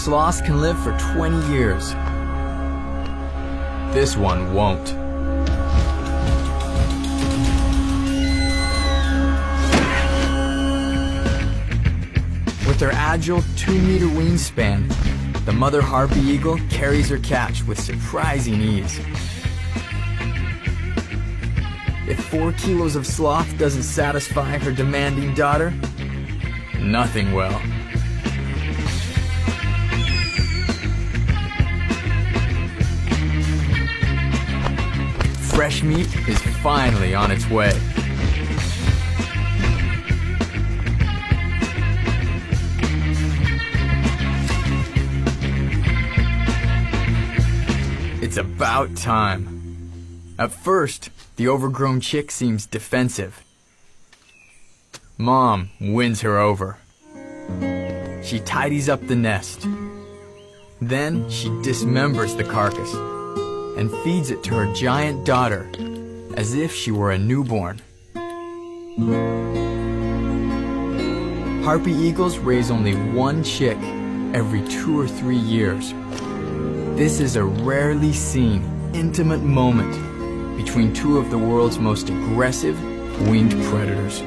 sloths can live for 20 years. This one won't. With her agile 2-meter wingspan, the mother harpy eagle carries her catch with surprising ease. If 4 kilos of sloth doesn't satisfy her demanding daughter, nothing will. Fresh meat is finally on its way. It's about time. At first, the overgrown chick seems defensive. Mom wins her over. She tidies up the nest. Then she dismembers the carcass and feeds it to her giant daughter as if she were a newborn. Harpy eagles raise only 1 chick every 2 or 3 years. This is a rarely seen, intimate moment between 2 of the world's most aggressive winged predators.